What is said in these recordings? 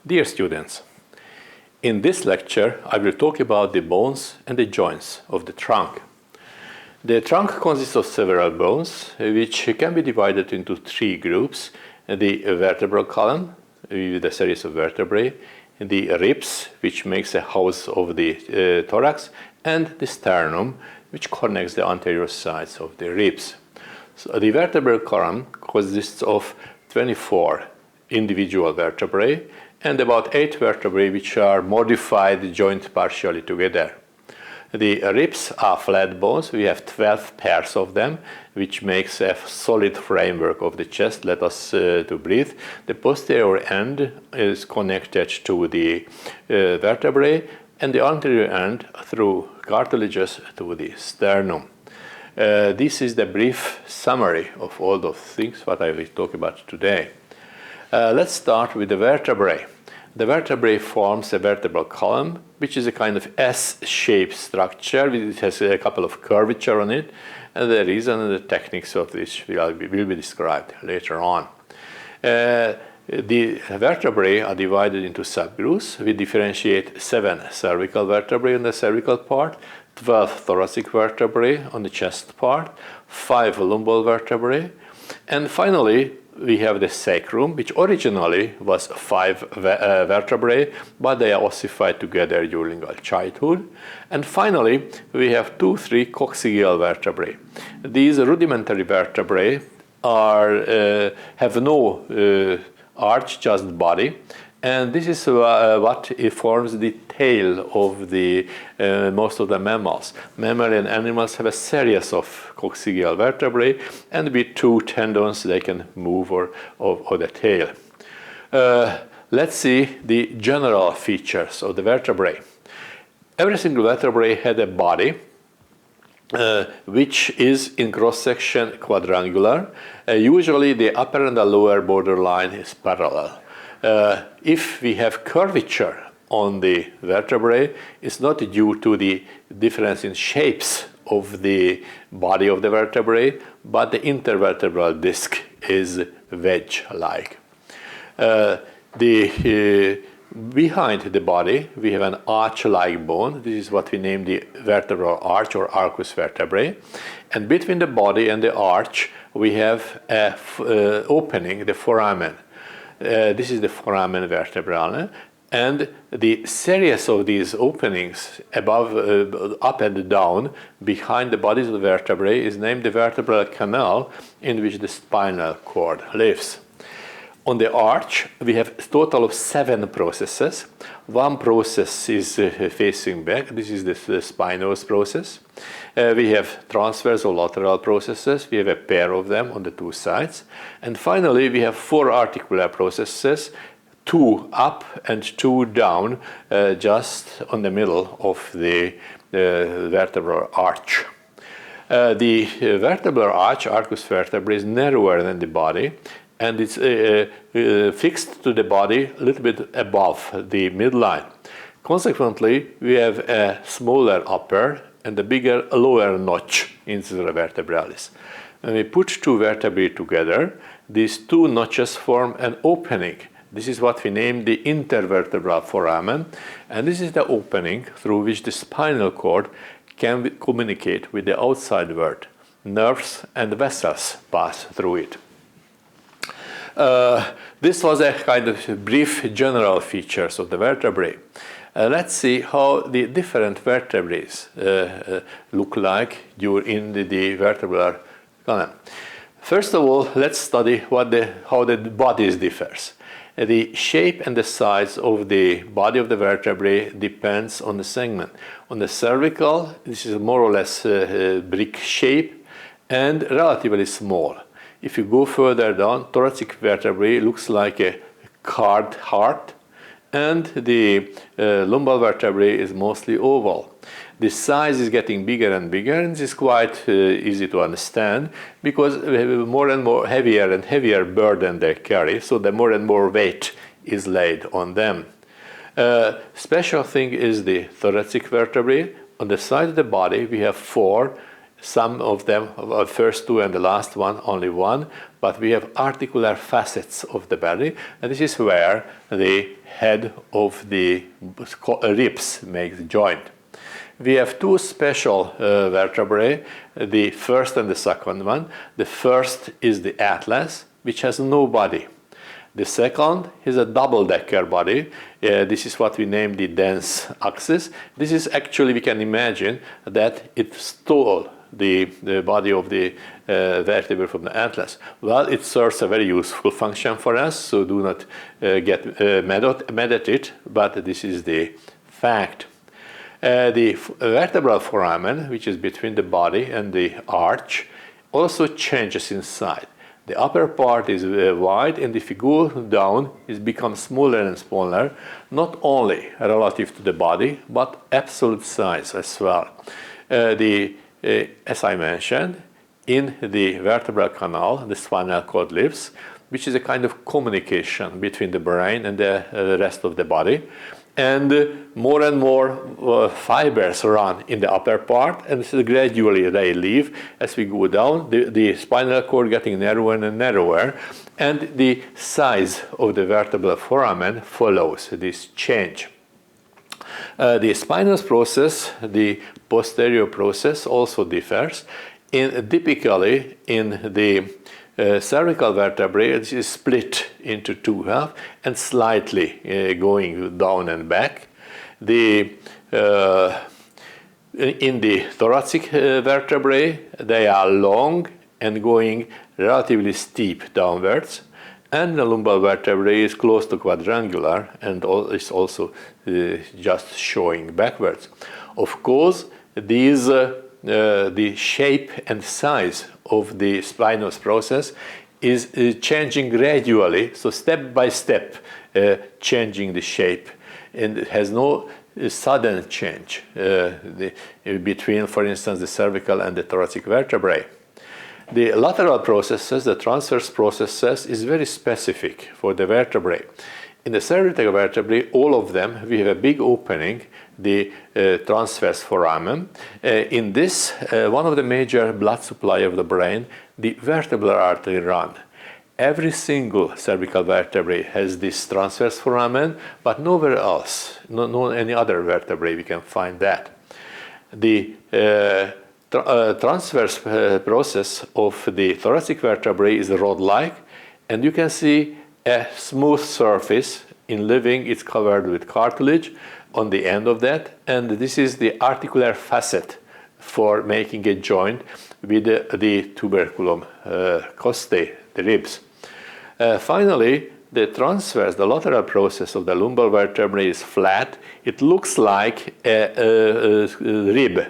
Dear students, in this lecture I will talk about the bones and the joints of the trunk. The trunk consists of several bones which can be divided into three groups: the vertebral column with a series of vertebrae, the ribs which makes a house of the thorax, and the sternum which connects the anterior sides of the ribs. So the vertebral column consists of 24 individual vertebrae and about 8 vertebrae which are modified joined partially together. The ribs are flat bones. We have 12 pairs of them, which makes a solid framework of the chest. Let us to breathe. The posterior end is connected to the vertebrae, and the anterior end through cartilages to the sternum. This is the brief summary of all those things what I will talk about today. Let's start with the vertebrae. The vertebrae forms a vertebral column, which is a kind of S-shaped structure. It has a couple of curvature on it, and the reason and the techniques of this will be described later on. The vertebrae are divided into subgroups. We differentiate 7 cervical vertebrae on the cervical part, 12 thoracic vertebrae on the chest part, 5 lumbar vertebrae, and finally we have the sacrum, which originally was 5 vertebrae, but they are ossified together during our childhood. And finally, we have 2-3 coccygeal vertebrae. These rudimentary vertebrae have no arch, just body, and this is what forms the tail of the most of the mammals. Mammalian animals have a series of coccygeal vertebrae, and with 2 tendons they can move over the tail. Let's see the general features of the vertebrae. Every single vertebrae had a body which is in cross-section quadrangular. Usually the upper and the lower borderline is parallel. If we have curvature on the vertebrae, it's not due to the difference in shapes of the body of the vertebrae, but the intervertebral disc is wedge-like. Behind the body, we have an arch-like bone. This is what we name the vertebral arch or arcus vertebrae. And between the body and the arch, we have an opening, the foramen. This is the foramen vertebral, and the series of these openings above, up and down behind the bodies of the vertebrae is named the vertebral canal, in which the spinal cord lives. On the arch, we have a total of 7 processes. One process is facing back. This is the spinous process. We have transverse or lateral processes. We have a pair of them on the 2 sides. And finally, we have 4 articular processes, 2 up and 2 down, just on the middle of the vertebral arch. The vertebral arch, arcus vertebrae, is narrower than the body, and it's fixed to the body a little bit above the midline. Consequently, we have a smaller upper and a bigger lower notch into the vertebralis. When we put 2 vertebrae together, these 2 notches form an opening. This is what we name the intervertebral foramen, and this is the opening through which the spinal cord can communicate with the outside world. Nerves and vessels pass through it. This was a kind of brief general features of the vertebrae. Let's see how the different vertebrae look like in the vertebral column. First of all, let's study how the bodies differs. The shape and the size of the body of the vertebrae depends on the segment. On the cervical, this is more or less brick shape and relatively small. If you go further down, thoracic vertebrae looks like a carved heart, and the lumbar vertebrae is mostly oval. The size is getting bigger and bigger, and this is quite easy to understand because we have more and more heavier and heavier burden they carry, so the more and more weight is laid on them. Special thing is the thoracic vertebrae. On the side of the body, we have 4 some of them, first two and the last one, only one, but we have articular facets of the body, and this is where the head of the ribs makes the joint. We have two special vertebrae, the first and the second one. The first is the atlas, which has no body. The second is a double-decker body. This is what we name the dense axis. This is actually, we can imagine that it stole the body of the vertebrae from the atlas. Well, it serves a very useful function for us, so do not get mad at it, but this is the fact. The vertebral foramen, which is between the body and the arch, also changes inside. The upper part is wide, and if you go down, it becomes smaller and smaller, not only relative to the body, but absolute size as well. As I mentioned, in the vertebral canal, the spinal cord lives, which is a kind of communication between the brain and the rest of the body. And more and more fibers run in the upper part, and gradually they leave as we go down, the spinal cord getting narrower and narrower, and the size of the vertebral foramen follows this change. The spinous process, the posterior process, also differs. Typically in the cervical vertebrae, it is split into two halves and slightly going down and back. In the thoracic vertebrae, they are long and going relatively steep downwards, and the lumbar vertebrae is close to quadrangular and is also just showing backwards. Of course, these the shape and size of the spinous process is changing gradually, so step by step changing the shape, and it has no sudden change between, for instance, the cervical and the thoracic vertebrae. The lateral processes, the transverse processes, is very specific for the vertebrae. In the cervical vertebrae, all of them, we have a big opening, the transverse foramen. In this, one of the major blood supply of the brain, the vertebral artery run. Every single cervical vertebrae has this transverse foramen, but nowhere else, no any other vertebrae we can find that. The transverse process of the thoracic vertebrae is rod-like, and you can see a smooth surface. In living, it's covered with cartilage on the end of that, and this is the articular facet for making a joint with the tuberculum costae, the ribs. Finally, the transverse, the lateral process of the lumbar vertebrae is flat. It looks like a rib,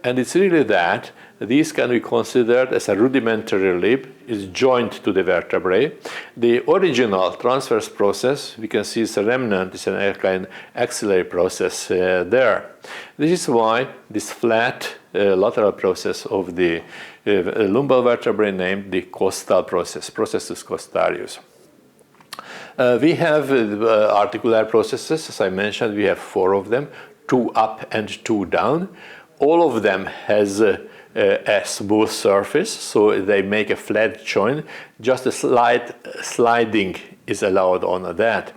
and it's really that. These can be considered as a rudimentary rib, is joined to the vertebrae. The original transverse process, we can see it's a remnant, it's an kind of axillary process there. This is why this flat lateral process of the lumbar vertebrae named the costal process, processus costarius. We have articular processes, as I mentioned, we have 4 of them, 2 up and 2 down. All of them has a smooth surface, so they make a flat joint. Just a slight sliding is allowed on that.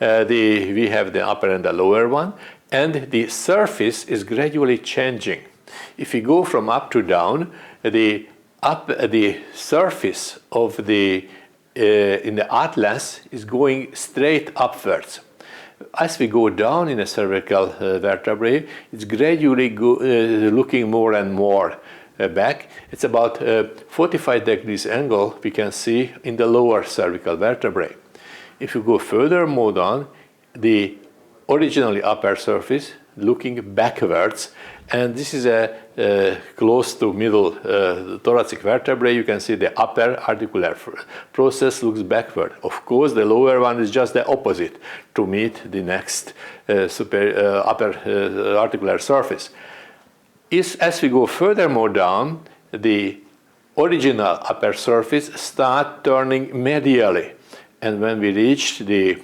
We have the upper and the lower one, and the surface is gradually changing. If you go from up to down, the surface of the in the atlas is going straight upwards. As we go down in a cervical vertebrae, it's gradually looking more and more back. It's about 45 degrees angle we can see in the lower cervical vertebrae. If you go further more down, the originally upper surface looking backwards, and this is a close to middle thoracic vertebrae. You can see the upper articular process looks backward. Of course, the lower one is just the opposite to meet the next upper articular surface. As we go further more down, the original upper surface start turning medially. And when we reach the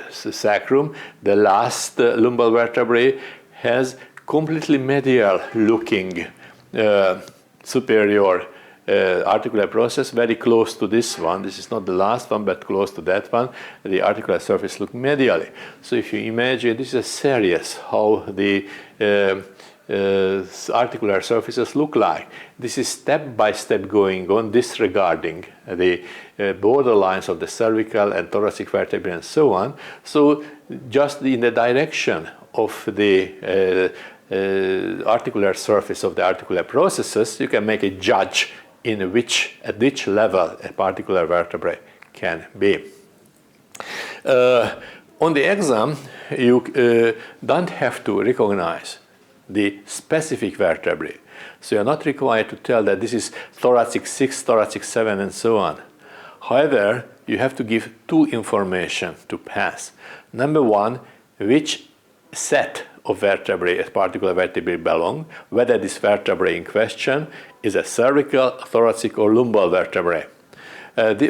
sacrum, the last lumbar vertebrae has completely medial looking superior articular process, very close to this one. This is not the last one, but close to that one. The articular surface look medially. So if you imagine, this is a series how the articular surfaces look like. This is step by step going on, disregarding the borderlines of the cervical and thoracic vertebrae and so on. So just in the direction of the articular surface of the articular processes, you can make a judge at which level a particular vertebrae can be. On the exam, you don't have to recognize the specific vertebrae. So you're not required to tell that this is thoracic 6, thoracic 7, and so on. However, you have to give two information to pass. Number one, which set of vertebrae a particular vertebrae belong, whether this vertebrae in question is a cervical, thoracic, or lumbar vertebrae.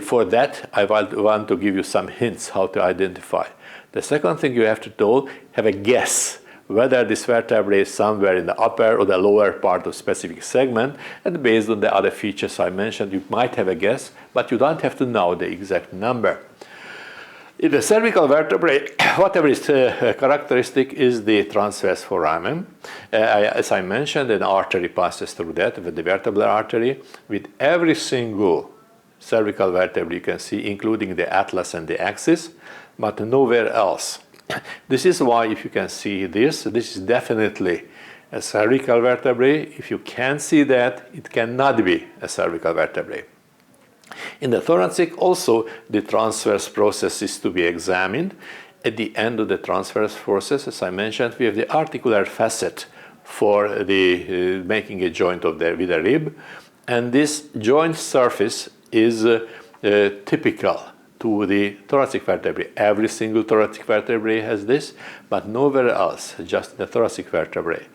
For that, I want to give you some hints how to identify. The second thing you have to have a guess whether this vertebrae is somewhere in the upper or the lower part of specific segment, and based on the other features I mentioned, you might have a guess, but you don't have to know the exact number. In the cervical vertebrae, whatever is characteristic is the transverse foramen. As I mentioned, an artery passes through that, with the vertebral artery. With every single cervical vertebrae you can see, including the atlas and the axis, but nowhere else. This is why, if you can see this is definitely a cervical vertebrae. If you can't see that, it cannot be a cervical vertebrae. In the thoracic, also the transverse process is to be examined. At the end of the transverse process, as I mentioned, we have the articular facet for the making a joint with a rib, and this joint surface is typical to the thoracic vertebrae. Every single thoracic vertebrae has this, but nowhere else, just the thoracic vertebrae.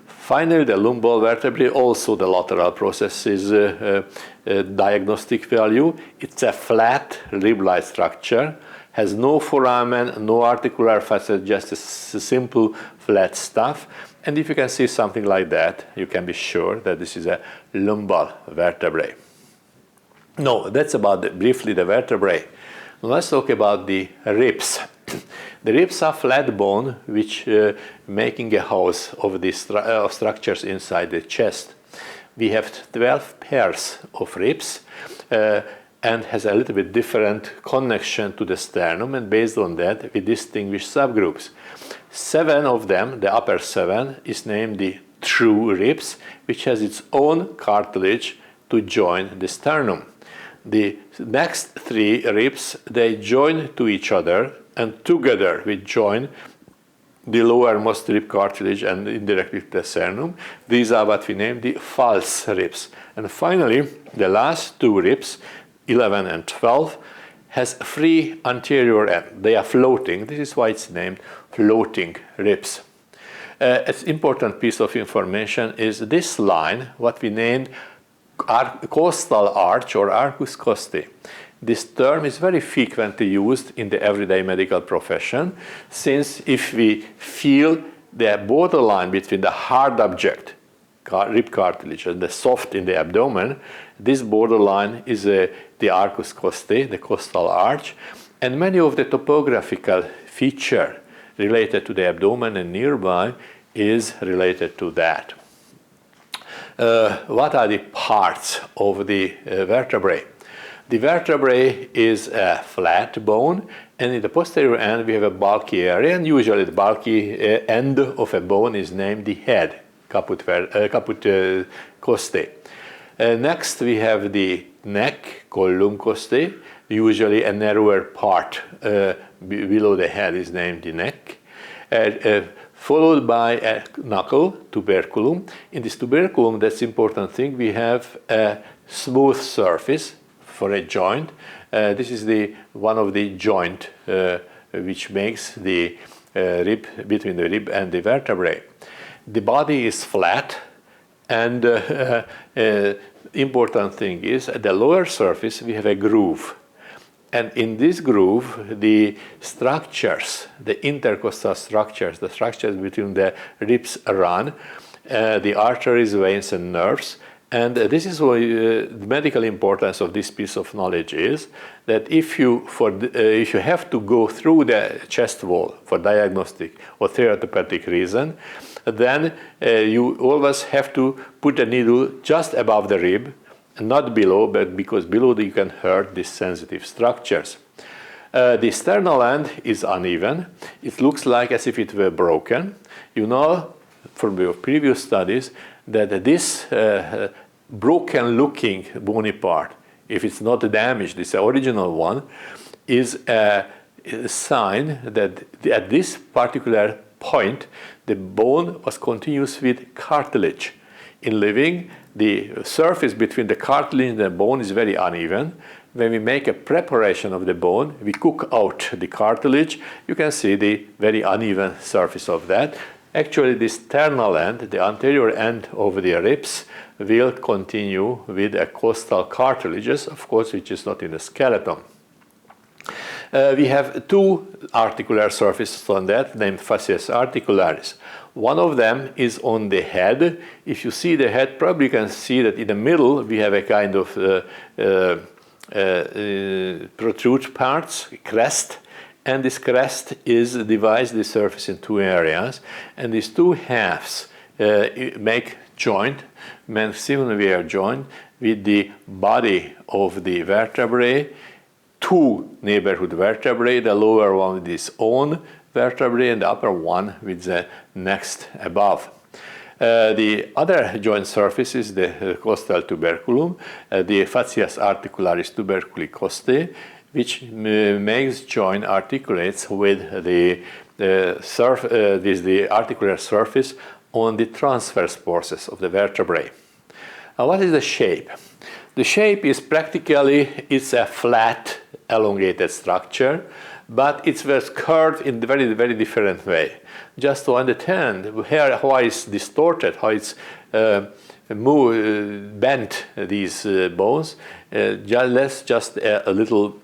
Finally, the lumbar vertebrae, also the lateral process is a diagnostic value. It's a flat rib-like structure, has no foramen, no articular facet, just a simple flat stuff. And if you can see something like that, you can be sure that this is a lumbar vertebrae. No, that's about briefly the vertebrae. Let's talk about the ribs. The ribs are flat bone, which making a house of the structures inside the chest. We have 12 pairs of ribs and has a little bit different connection to the sternum, and based on that we distinguish subgroups. 7 of them, the upper 7, is named the true ribs, which has its own cartilage to join the sternum. The next 3 ribs, they join to each other, and together we join the lowermost rib cartilage and indirectly the sternum. These are what we name the false ribs. And finally, the last 2 ribs, 11 and 12, has free anterior end. They are floating. This is why it's named floating ribs. An important piece of information is this line, what we named costal arch or arcus costae. This term is very frequently used in the everyday medical profession, since if we feel the borderline between the hard object, rib cartilage, and the soft in the abdomen, this borderline is the arcus costae, the costal arch, and many of the topographical feature related to the abdomen and nearby is related to that. What are the parts of the vertebrae? The vertebrae is a flat bone, and in the posterior end we have a bulky area, and usually the bulky end of a bone is named the head, caput costae. Next we have the neck, collum costae. Usually a narrower part below the head is named the neck. Followed by a knuckle, tuberculum. In this tuberculum, that's the important thing, we have a smooth surface for a joint. This is one of the joint which makes the rib, between the rib and the vertebrae. The body is flat, and important thing is at the lower surface we have a groove. And in this groove, the structures, the intercostal structures, the structures between the ribs run, the arteries, veins, and nerves. And this is why the medical importance of this piece of knowledge is that if you have to go through the chest wall for diagnostic or therapeutic reason, then you always have to put the needle just above the rib, not below, but because below you can hurt these sensitive structures. The sternal end is uneven. It looks like as if it were broken. You know from your previous studies that this broken looking bony part, if it's not damaged, this original one, is a sign that at this particular point the bone was continuous with cartilage. In living, the surface between the cartilage and the bone is very uneven. When we make a preparation of the bone, we cook out the cartilage. You can see the very uneven surface of that. Actually, the sternal end, the anterior end of the ribs, will continue with a costal cartilages, of course, which is not in the skeleton. We have two articular surfaces on that, named fascias articularis. One of them is on the head. If you see the head, probably you can see that in the middle we have a kind of protrude parts, crest, and this crest divides the surface in two areas, and these two halves make joint, similar joint with the body of the vertebrae, two neighborhood vertebrae, the lower one with its own vertebrae and the upper one with the next above. The other joint surface is the costal tuberculum, the fascias articularis tuberculi costae, which makes joint articulates with the articular surface on the transverse forces of the vertebrae. Now, what is the shape? The shape is it's a flat, elongated structure, but it was curved in a very, very different way. Just to understand how it's distorted, how it's bent, these bones, just a little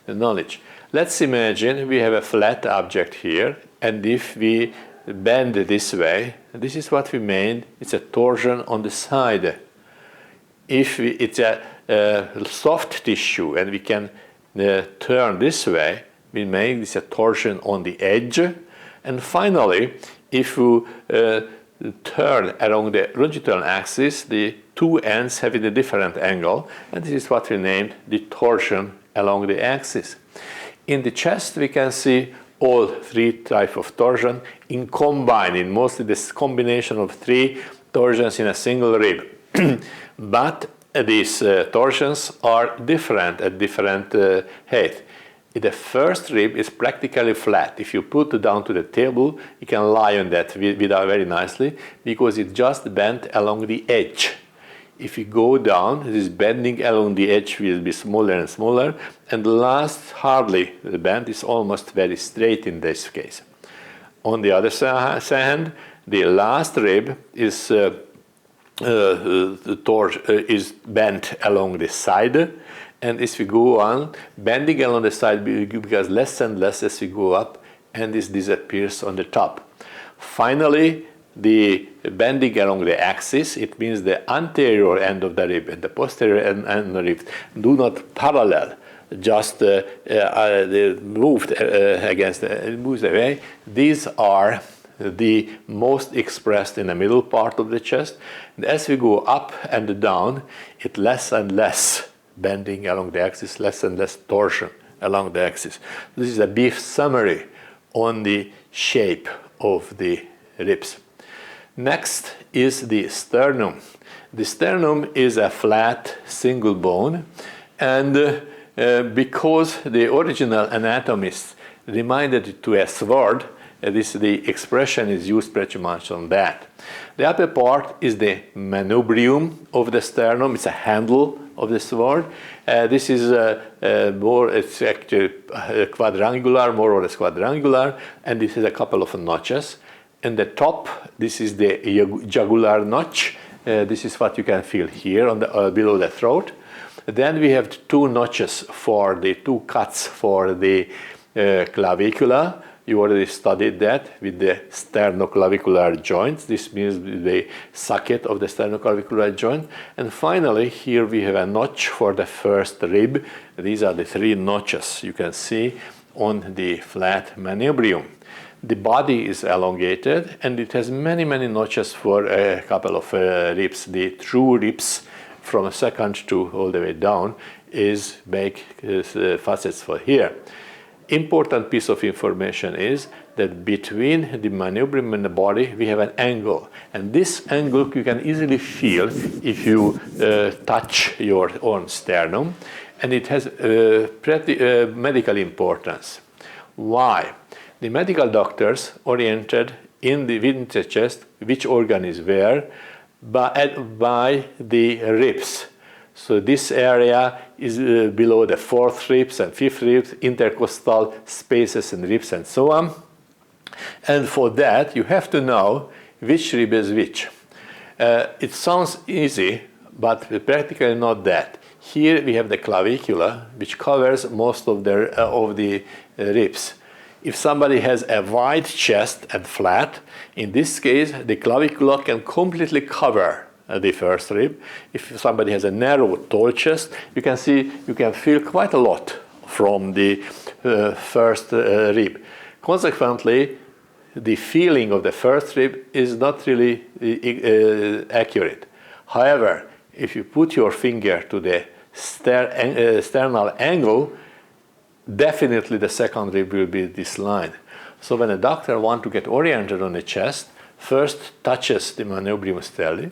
knowledge. Let's imagine we have a flat object here, and if we bend this way, this is what we made. It's a torsion on the side. If it's a soft tissue and we can turn this way, we make this a torsion on the edge. And finally, if you turn along the longitudinal axis, the two ends have a different angle, and this is what we named the torsion along the axis. In the chest, we can see all three types of torsion combining, mostly this combination of three torsions in a single rib. But these torsions are different at different height. The first rib is practically flat. If you put it down to the table, you can lie on that very nicely because it just bent along the edge. If you go down, this bending along the edge will be smaller and smaller, and the last hardly the bend is almost very straight in this case. On the other hand, the last rib is bent along the side, and as we go on, bending along the side becomes less and less as we go up, and this disappears on the top. Finally, the bending along the axis, it means the anterior end of the rib and the posterior end of the rib do not parallel, just moved moves away. These are the most expressed in the middle part of the chest. And as we go up and down, it less and less bending along the axis, less and less torsion along the axis. This is a brief summary on the shape of the ribs. Next is the sternum. The sternum is a flat single bone, and because the original anatomists reminded it to a sword, the expression is used pretty much on that. The upper part is the manubrium of the sternum. It's a handle of the sword. This is it's actually quadrangular, more or less quadrangular, and this is a couple of notches. And the top, this is the jugular notch. This is what you can feel here on the below the throat. Then we have two notches for the two cuts for the clavicula. You already studied that with the sternoclavicular joints. This means the socket of the sternoclavicular joint. And finally, here we have a notch for the first rib. These are the 3 notches you can see on the flat manubrium. The body is elongated and it has many notches for a couple of ribs. The true ribs from second to all the way down is make facets for here. Important piece of information is that between the manubrium and the body we have an angle, and this angle you can easily feel if you touch your own sternum, and it has pretty medical importance. Why? The medical doctors oriented within the chest which organ is where by the ribs. So this area is below the 4th ribs and 5th ribs, intercostal spaces and ribs and so on. And for that you have to know which rib is which. It sounds easy, but practically not that. Here we have the clavicula, which covers most of the ribs. If somebody has a wide chest and flat, in this case the clavicula can completely cover the first rib. If somebody has a narrow, tall chest, you can feel quite a lot from the first rib. Consequently, the feeling of the first rib is not really accurate. However, if you put your finger to the sternal angle, definitely the second rib will be this line. So when a doctor wants to get oriented on the chest, first touches the manubrium stelli,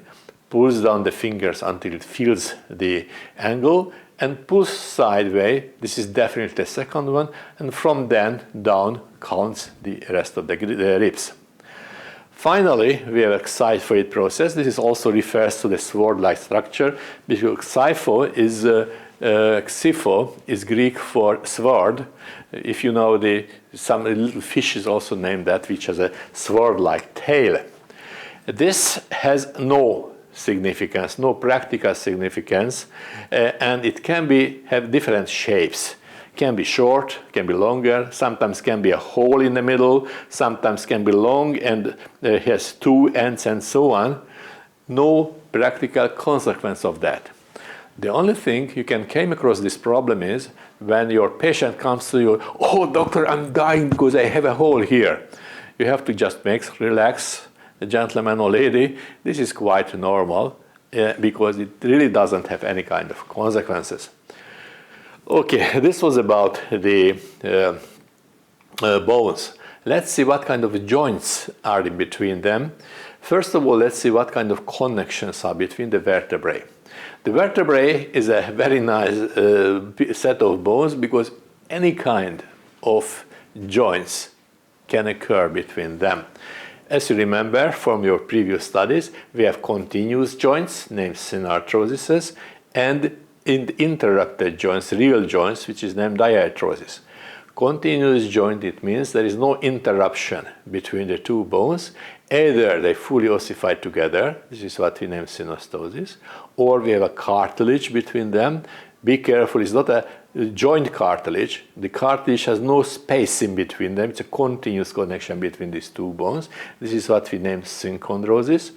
pulls down the fingers until it feels the angle, and pulls sideways. This is definitely the second one, and from then down counts the rest of the ribs. Finally, we have a xiphoid process. This is also refers to the sword-like structure, because xipho is Greek for sword. If you know, some little fish is also named that, which has a sword-like tail. This has no significance, no practical significance, and it can have different shapes. Can be short, can be longer, sometimes can be a hole in the middle, sometimes can be long and has 2 ends and so on. No practical consequence of that. The only thing you can come across this problem is when your patient comes to you, "Oh doctor, I'm dying because I have a hole here." You have to just relax, the gentleman or lady. This is quite normal because it really doesn't have any kind of consequences. Okay, this was about the bones. Let's see what kind of joints are in between them. First of all, let's see what kind of connections are between the vertebrae. The vertebrae is a very nice set of bones because any kind of joints can occur between them. As you remember from your previous studies, we have continuous joints named synarthroses and interrupted joints, real joints, which is named diarthrosis. Continuous joint, it means there is no interruption between the two bones. Either they fully ossify together, this is what we name synostosis, or we have a cartilage between them. Be careful, it's not a joint cartilage. The cartilage has no space in between them. It's a continuous connection between these two bones. This is what we name synchondrosis.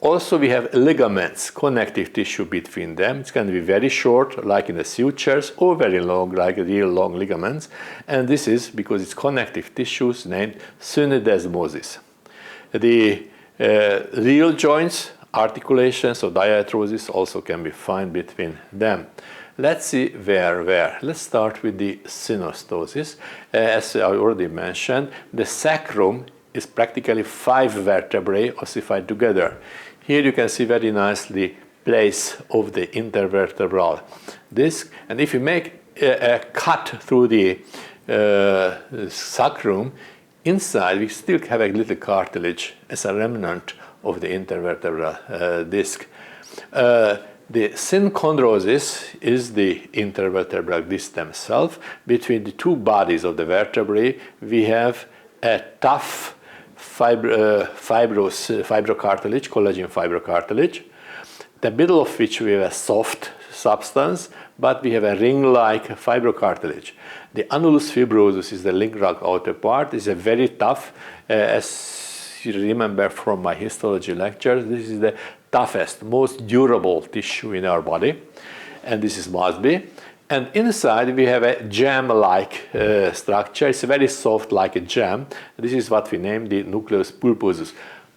Also, we have ligaments, connective tissue between them. It's going to be very short, like in the sutures, or very long, like real long ligaments. And this is because it's connective tissues named synedesmosis. The real joints, articulations of diarthrosis also can be found between them. Let's see where. Let's start with the synostosis. As I already mentioned, the sacrum is practically 5 vertebrae ossified together. Here you can see very nicely place of the intervertebral disc, and if you make a cut through the sacrum, inside we still have a little cartilage as a remnant of the intervertebral disc. The synchondrosis is the intervertebral disc themselves. Between the two bodies of the vertebrae, we have a tough fibrocartilage, collagen fibrocartilage, the middle of which we have a soft substance, but we have a ring-like fibrocartilage. The annulus fibrosus is the ring-like outer part. It's a very tough, as you remember from my histology lecture, this is the toughest, most durable tissue in our body, and this must be. And inside we have a jam-like structure. It's very soft, like a jam. This is what we name the nucleus pulposus.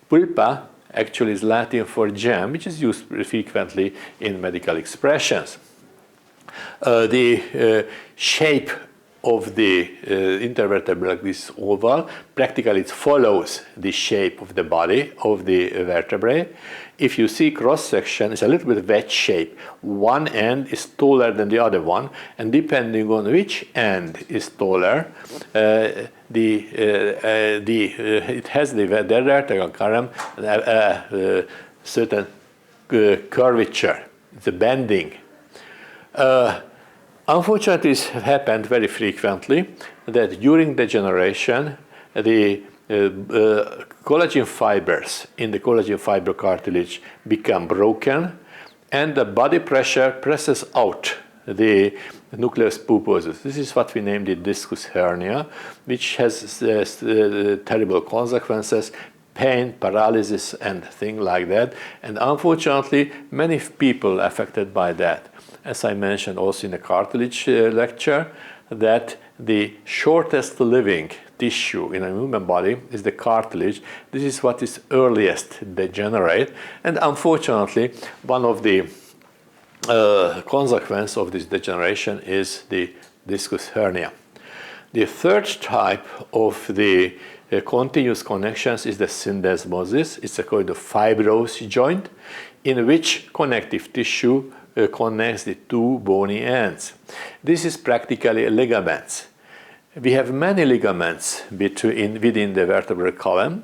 Pulpa actually is Latin for jam, which is used frequently in medical expressions. The shape of the intervertebral, this oval, practically it follows the shape of the body of the vertebrae. If you see cross-section, it's a little bit wedge shape. One end is taller than the other one, and depending on which end is taller, it has the vertebral column certain curvature, the bending. Unfortunately, it happened very frequently that during degeneration, the collagen fibers in the collagen fiber cartilage become broken, and the body pressure presses out the nucleus pulposus. This is what we name the discus hernia, which has terrible consequences, pain, paralysis, and things like that. And unfortunately, many people affected by that. As I mentioned also in the cartilage lecture, that the shortest living tissue in a human body is the cartilage. This is what is earliest degenerate, and unfortunately, one of the consequences of this degeneration is the discus hernia. The third type of the continuous connections is the syndesmosis. It's a kind of fibrous joint in which connective tissue connects the two bony ends. This is practically ligaments. We have many ligaments within the vertebral column,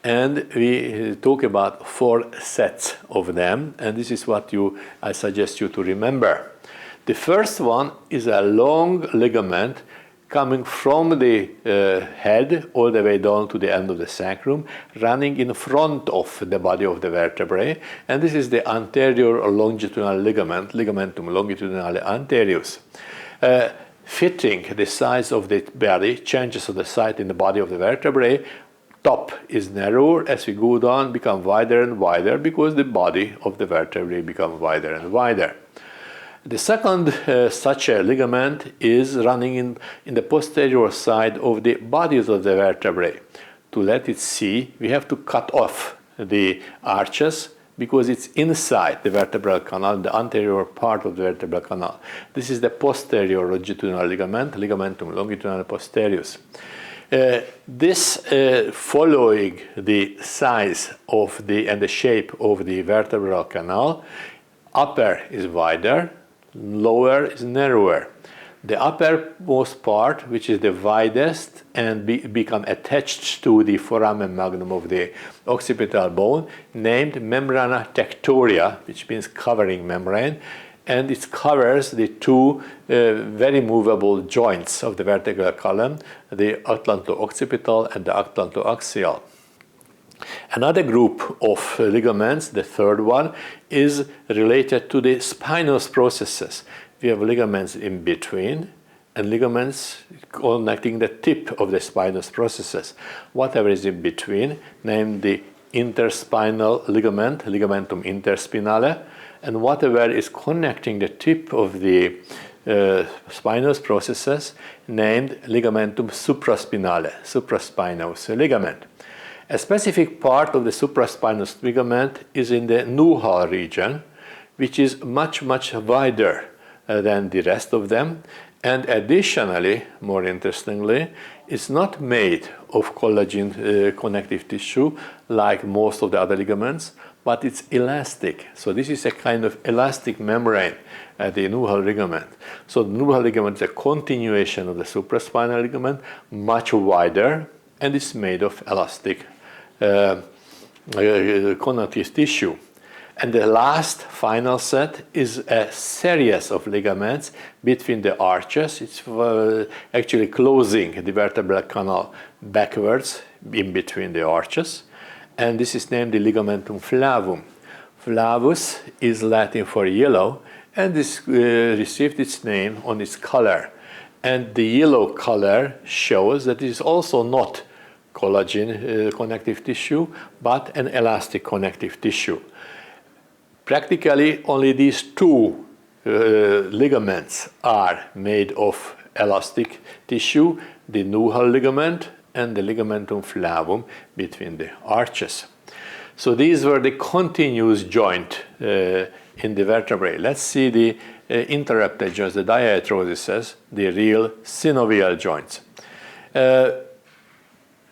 and we talk about 4 sets of them, and this is what I suggest you to remember. The first one is a long ligament coming from the head all the way down to the end of the sacrum, running in front of the body of the vertebrae, and this is the anterior longitudinal ligament, ligamentum longitudinale anterius. Fitting the size of the body changes of the site in the body of the vertebrae. Top is narrower, as we go down become wider and wider because the body of the vertebrae becomes wider and wider. The second such a ligament is running in the posterior side of the bodies of the vertebrae. To let it see, we have to cut off the arches because it's inside the vertebral canal, the anterior part of the vertebral canal. This is the posterior longitudinal ligament, ligamentum longitudinale posterius. This following the size of and the shape of the vertebral canal, upper is wider, lower is narrower. The uppermost part, which is the widest and become attached to the foramen magnum of the occipital bone, named membrana tectoria, which means covering membrane, and it covers the two very movable joints of the vertebral column, the atlanto-occipital and the atlanto-axial. Another group of ligaments, the third one, is related to the spinous processes. We have ligaments in between and ligaments connecting the tip of the spinous processes. Whatever is in between, named the interspinal ligament, ligamentum interspinale, and whatever is connecting the tip of the spinous processes, named ligamentum supraspinale, supraspinous ligament. A specific part of the supraspinous ligament is in the nuchal region, which is much wider than the rest of them, and additionally, more interestingly, it's not made of collagen connective tissue like most of the other ligaments, but it's elastic. So this is a kind of elastic membrane at the nuchal ligament. So the nuchal ligament is a continuation of the supraspinal ligament, much wider, and it's made of elastic connective tissue. And the last final set is a series of ligaments between the arches. It's actually closing the vertebral canal backwards in between the arches. And this is named the ligamentum flavum. Flavus is Latin for yellow, and this received its name on its color. And the yellow color shows that it is also not collagen connective tissue, but an elastic connective tissue. Practically, only these two ligaments are made of elastic tissue, the nuchal ligament and the ligamentum flavum between the arches. So these were the continuous joint in the vertebrae. Let's see the interrupted joints, the diarthroses, the real synovial joints.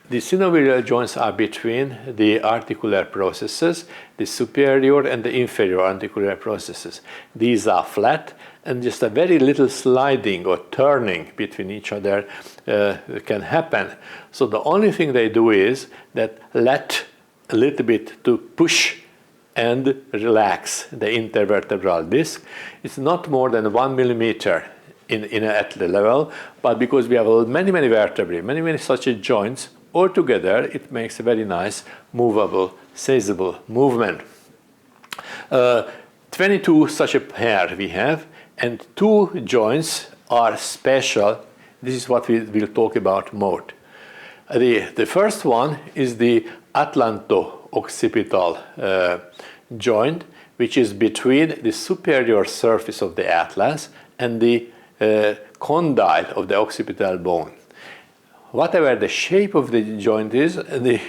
The synovial joints are between the articular processes, the superior and the inferior articular processes. These are flat, and just a very little sliding or turning between each other can happen. So the only thing they do is that let a little bit to push and relax the intervertebral disc. It's not more than 1 millimeter at the level, but because we have many vertebrae, many such joints, altogether it makes a very nice movable, seizable movement. 22 such a pair we have, and 2 joints are special. This is what we will talk about more. The first one is the atlanto-occipital joint, which is between the superior surface of the atlas and the condyle of the occipital bone. Whatever the shape of the joint is, the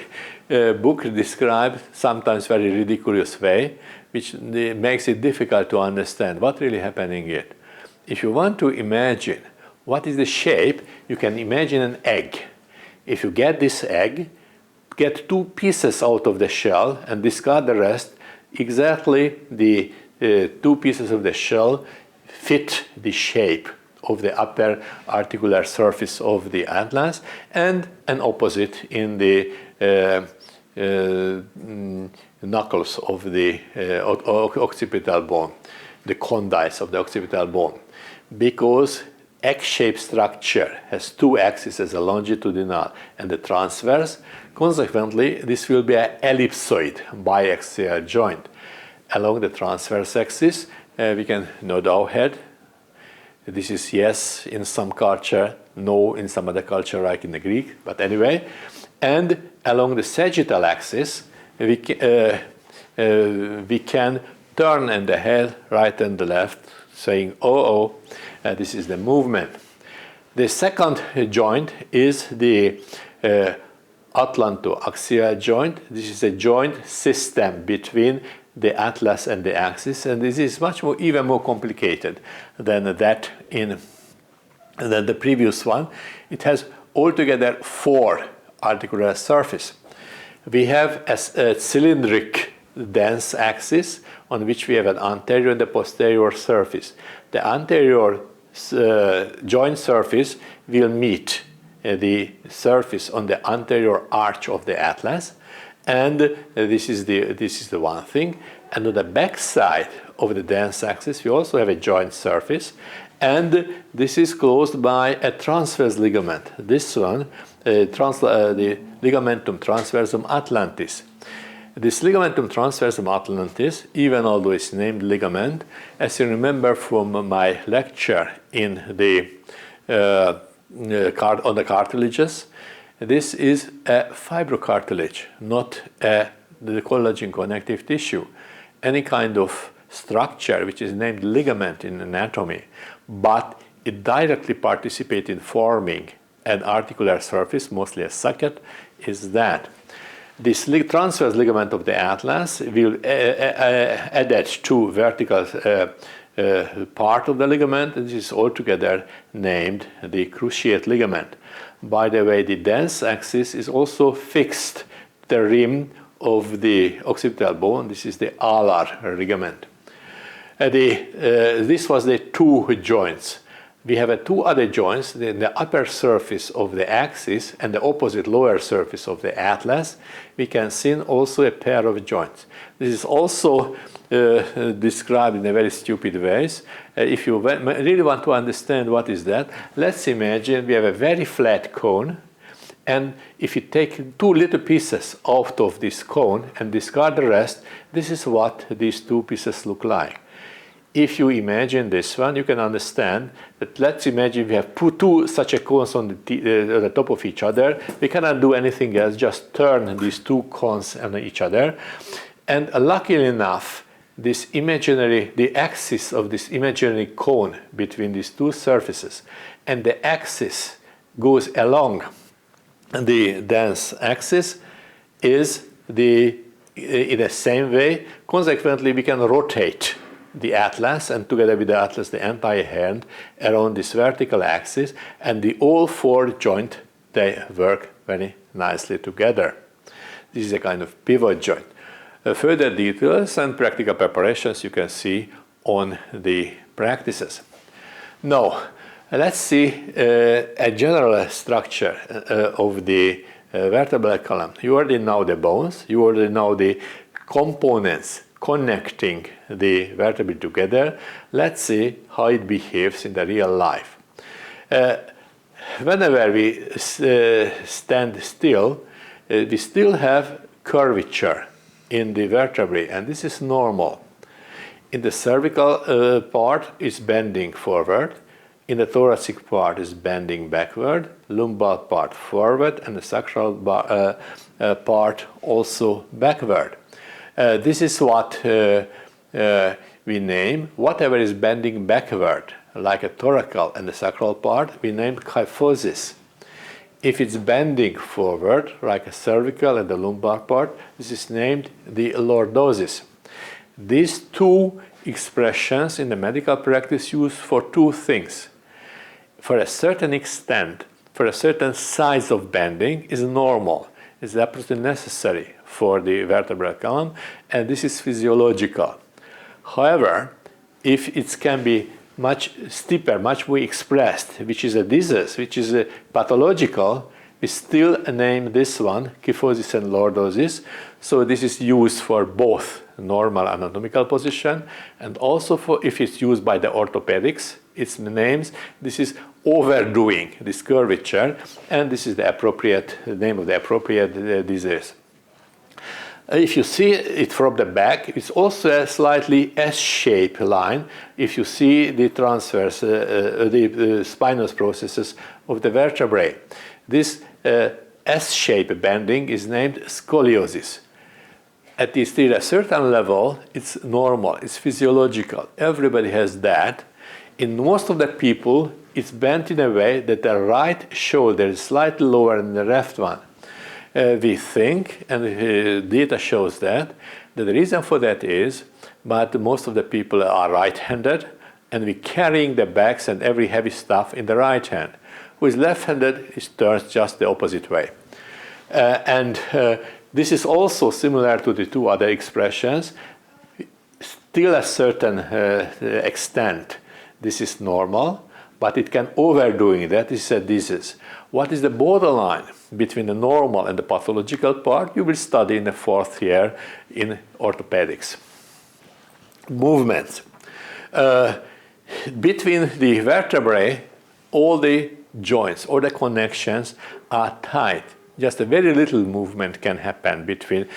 book describes sometimes very ridiculous way, which makes it difficult to understand what really happening here. If you want to imagine what is the shape, you can imagine an egg. If you get this egg, get 2 pieces out of the shell and discard the rest, exactly the 2 pieces of the shell fit the shape of the upper articular surface of the atlas, and an opposite in the knuckles of the occipital bone, the condyles of the occipital bone. Because egg-shaped structure has 2 axes as a longitudinal and a transverse, consequently this will be an ellipsoid biaxial joint. Along the transverse axis we can nod our head. This is yes in some culture, no in some other culture like in the Greek, but anyway. And along the sagittal axis we can turn in the head right and the left, saying oh, this is the movement. The second joint is the atlanto-axial joint. This is a joint system between the atlas and the axis, and this is much more, even more complicated than that than the previous one. It has altogether 4 articular surfaces. We have a cylindric dense axis on which we have an anterior and a posterior surface. The anterior joint surface will meet the surface on the anterior arch of the atlas, and this is the one thing. And on the back side of the dense axis we also have a joint surface, and this is closed by a transverse ligament. This one, the ligamentum transversum atlantis. This ligamentum transversum atlantis, even although it's named ligament, as you remember from my lecture in the on the cartilages, this is a fibrocartilage, not the collagen connective tissue. Any kind of structure which is named ligament in anatomy, but it directly participates in forming an articular surface, mostly a socket, is that this transverse ligament of the atlas will attach to vertical part of the ligament, and this is altogether named the cruciate ligament. By the way, the dense axis is also fixed to the rim of the occipital bone. This is the alar ligament. This was the 2 joints. We have 2 other joints, the upper surface of the axis and the opposite lower surface of the atlas. We can see also a pair of joints. This is also described in a very stupid ways. If you really want to understand what is that, let's imagine we have a very flat cone, and if you take 2 little pieces out of this cone and discard the rest, this is what these 2 pieces look like. if you imagine this one, you can understand that let's imagine we have put two such a cones on the top of each other. We cannot do anything else, just turn these two cones on each other. And luckily enough, the axis of this imaginary cone between these two surfaces and the axis goes along the dense axis is in the same way. Consequently, we can rotate the atlas, and together with the atlas, the entire hand around this vertical axis, and the all four joints, they work very nicely together. This is a kind of pivot joint. Further details and practical preparations you can see on the practices. Now, let's see a general structure of the vertebral column. You already know the bones, you already know the components connecting the vertebrae together. Let's see how it behaves in the real life. Whenever we stand still, we still have curvature in the vertebrae, and this is normal. In the cervical part is bending forward, in the thoracic part is bending backward, lumbar part forward, and the sacral part also backward. This is what we name whatever is bending backward, like a thoracal and the sacral part, we name kyphosis. If it's bending forward, like a cervical and the lumbar part, this is named the lordosis. These two expressions in the medical practice used for two things. For a certain extent, for a certain size of bending is normal, is absolutely necessary for the vertebral column, and this is physiological. However, if it can be much steeper, much more expressed, which is a disease, which is pathological, we still name this one kyphosis and lordosis. So this is used for both normal anatomical position and also for if it's used by the orthopedics, its names. This is overdoing this curvature, and this is the appropriate name of the appropriate disease. If you see it from the back, it's also a slightly S-shaped line. If you see the transverse, the spinous processes of the vertebrae, this S-shaped bending is named scoliosis. At least at a certain level, it's normal, it's physiological. Everybody has that. In most of the people, it's bent in a way that the right shoulder is slightly lower than the left one. We think, and data shows that the reason for that is, but most of the people are right-handed, and we're carrying the bags and every heavy stuff in the right hand. Who is left-handed, it turns just the opposite way. This is also similar to the two other expressions. Still a certain extent, this is normal, but it can overdoing that. This is a disease. What is the borderline between the normal and the pathological part? You will study in the fourth year in orthopedics. Movements. Between the vertebrae, all the joints or the connections are tight. Just a very little movement can happen between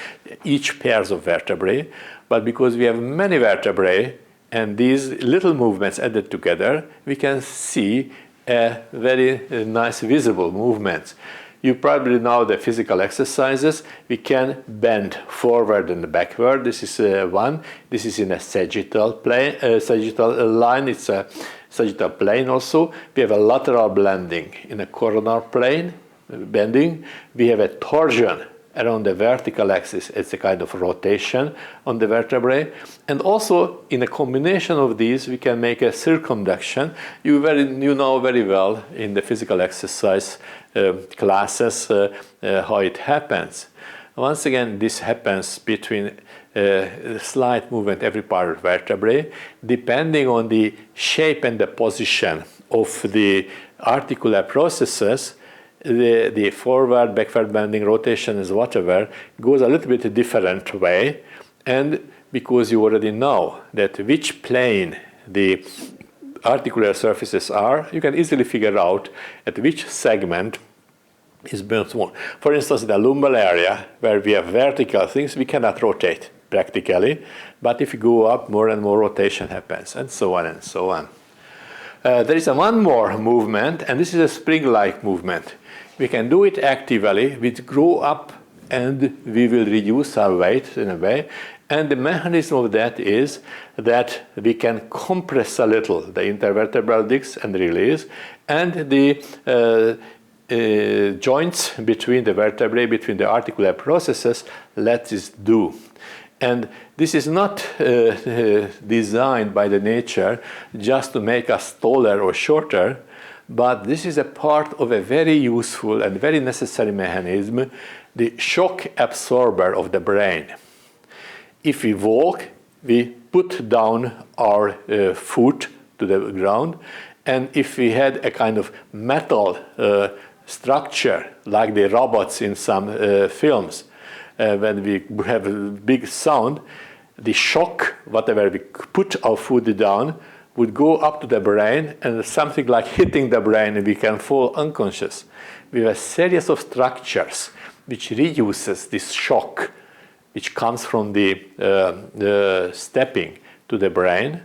each pairs of vertebrae, but because we have many vertebrae and these little movements added together, we can see a very nice visible movements. You probably know the physical exercises. We can bend forward and backward. This is one. This is in a sagittal plane, sagittal line. It's a sagittal plane also. We have a lateral bending in a coronal plane, bending. We have a torsion around the vertical axis. It's a kind of rotation on the vertebrae. And also in a combination of these, we can make a circumduction. You know very well in the physical exercise classes how it happens. Once again, this happens between slight movement every part of vertebrae, depending on the shape and the position of the articular processes. The forward, backward bending, rotations, whatever, goes a little bit different way. And because you already know that which plane the articular surfaces are, you can easily figure out at which segment is bent more. For instance, in the lumbar area, where we have vertical things, we cannot rotate. practically. But if you go up, more and more rotation happens, and so on and so on. There is one more movement, and this is a spring-like movement. We can do it actively. We grow up and we will reduce our weight in a way. And the mechanism of that is that we can compress a little the intervertebral discs and release, and the joints between the vertebrae, between the articular processes, let this do. And this is not designed by the nature just to make us taller or shorter, but this is a part of a very useful and very necessary mechanism, the shock absorber of the brain. If we walk, we put down our foot to the ground, and if we had a kind of metal structure like the robots in some films, when we have a big sound, the shock, whatever we put our foot down, would go up to the brain, and something like hitting the brain, and we can fall unconscious. We have a series of structures which reduces this shock, which comes from the stepping to the brain.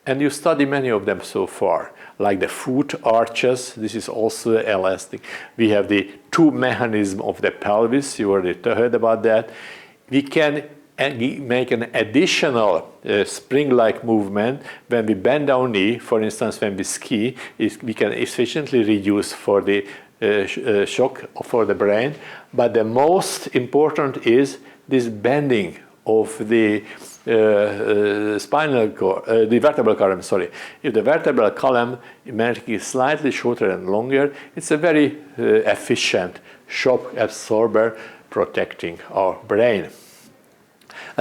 And you study many of them so far, like the foot arches. This is also elastic. We have the two mechanisms of the pelvis. You already heard about that. We can make an additional spring-like movement when we bend our knee. For instance, when we ski, we can efficiently reduce for the shock for the brain. But the most important is this bending of the spinal cord, the vertebral column, sorry. If the vertebral column is slightly shorter and longer, it's a very efficient shock absorber protecting our brain.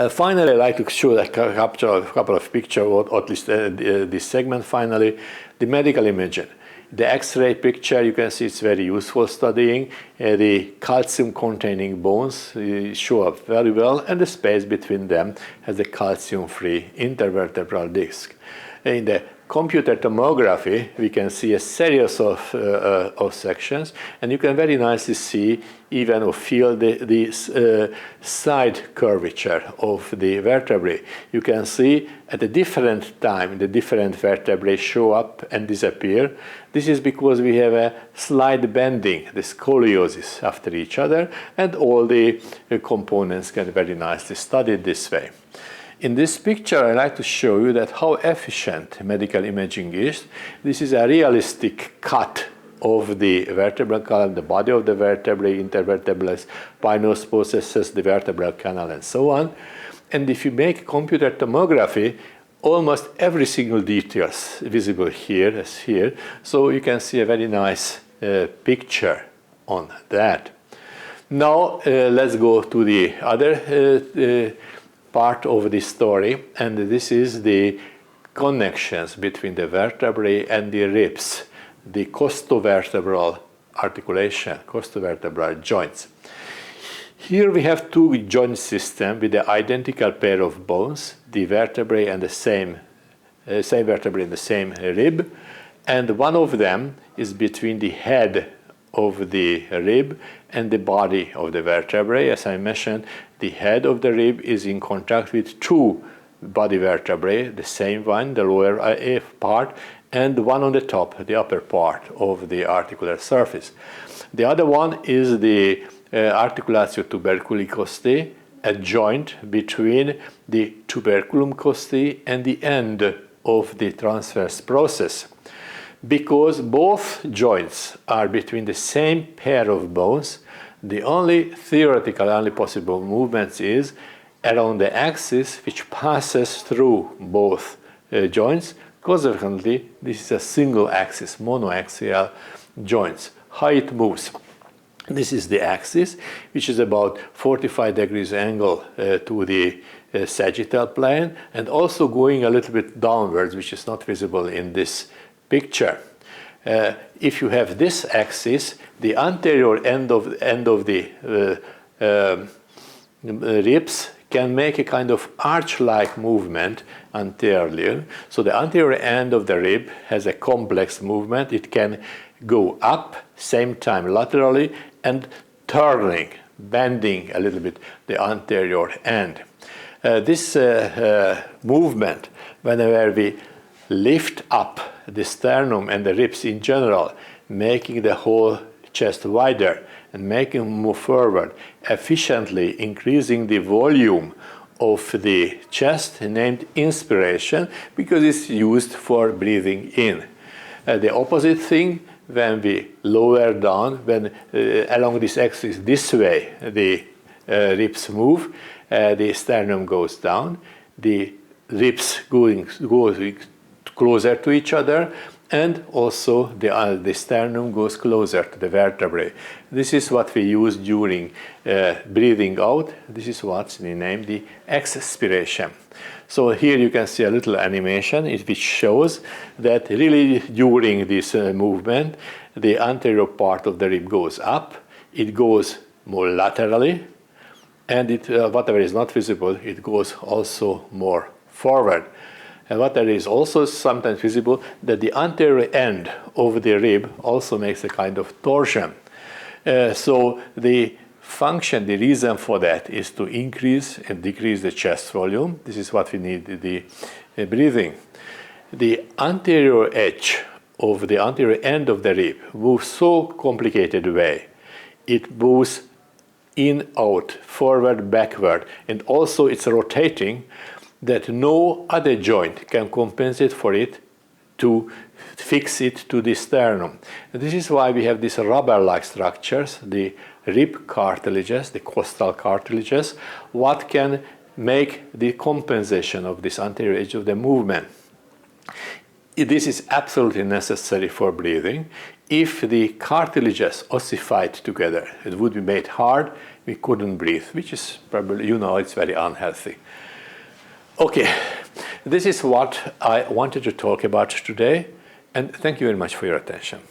Finally, I'd like to show a couple of pictures, or at least this segment finally, the medical imaging. The X-ray picture, you can see it's very useful studying. The calcium-containing bones show up very well, and the space between them has a calcium-free intervertebral disc. In the computer tomography, we can see a series of sections, and you can very nicely see even or feel the side curvature of the vertebrae. You can see at a different time the different vertebrae show up and disappear. This is because we have a slight bending, the scoliosis after each other, and all the components can be very nicely studied this way. In this picture, I'd like to show you that how efficient medical imaging is. This is a realistic cut of the vertebral column, the body of the vertebrae, intervertebral spinous processes, the vertebral canal, and so on. And if you make computer tomography, almost every single detail is visible here as here. So you can see a very nice picture on that. Now let's go to the other part of the story, and this is the connections between the vertebrae and the ribs, the costovertebral articulation, costovertebral joints. Here we have two joint systems with the identical pair of bones, the vertebrae and the same vertebrae and the same rib, and one of them is between the head of the rib and the body of the vertebrae. As I mentioned, the head of the rib is in contact with two body vertebrae, the same one, the lower part, and the one on the top, the upper part of the articular surface. The other one is the articulatio tuberculi costae, a joint between the tuberculum costae and the end of the transverse process. Because both joints are between the same pair of bones, the only possible movements is around the axis which passes through both joints. Consequently, this is a single axis, monoaxial joints. How it moves? This is the axis, which is about 45 degrees angle to the sagittal plane, and also going a little bit downwards, which is not visible in this picture. If you have this axis, the anterior end of the ribs can make a kind of arch-like movement anteriorly. So the anterior end of the rib has a complex movement. It can go up, same time laterally, and turning, bending a little bit the anterior end. This movement, whenever we lift up the sternum and the ribs in general, making the whole chest wider and making them move forward, efficiently increasing the volume of the chest, named inspiration, because it's used for breathing in. The opposite thing, when we lower down, when along this axis this way, the ribs move, the sternum goes down, the ribs going closer to each other, and also the sternum goes closer to the vertebrae. This is what we use during breathing out. This is what we name the exspiration. So here you can see a little animation which shows that really during this movement, the anterior part of the rib goes up, it goes more laterally, and whatever is not visible, it goes also more forward. And what there is also sometimes visible, that the anterior end of the rib also makes a kind of torsion. So the function, the reason for that is to increase and decrease the chest volume. This is what we need the breathing. The anterior edge of the anterior end of the rib moves so complicated way. It moves in, out, forward, backward, and also it's rotating, that no other joint can compensate for it to fix it to the sternum. And this is why we have these rubber-like structures, the rib cartilages, the costal cartilages, what can make the compensation of this anterior edge of the movement. This is absolutely necessary for breathing. If the cartilages ossified together, it would be made hard, we couldn't breathe, which is probably, it's very unhealthy. Okay, this is what I wanted to talk about today, and thank you very much for your attention.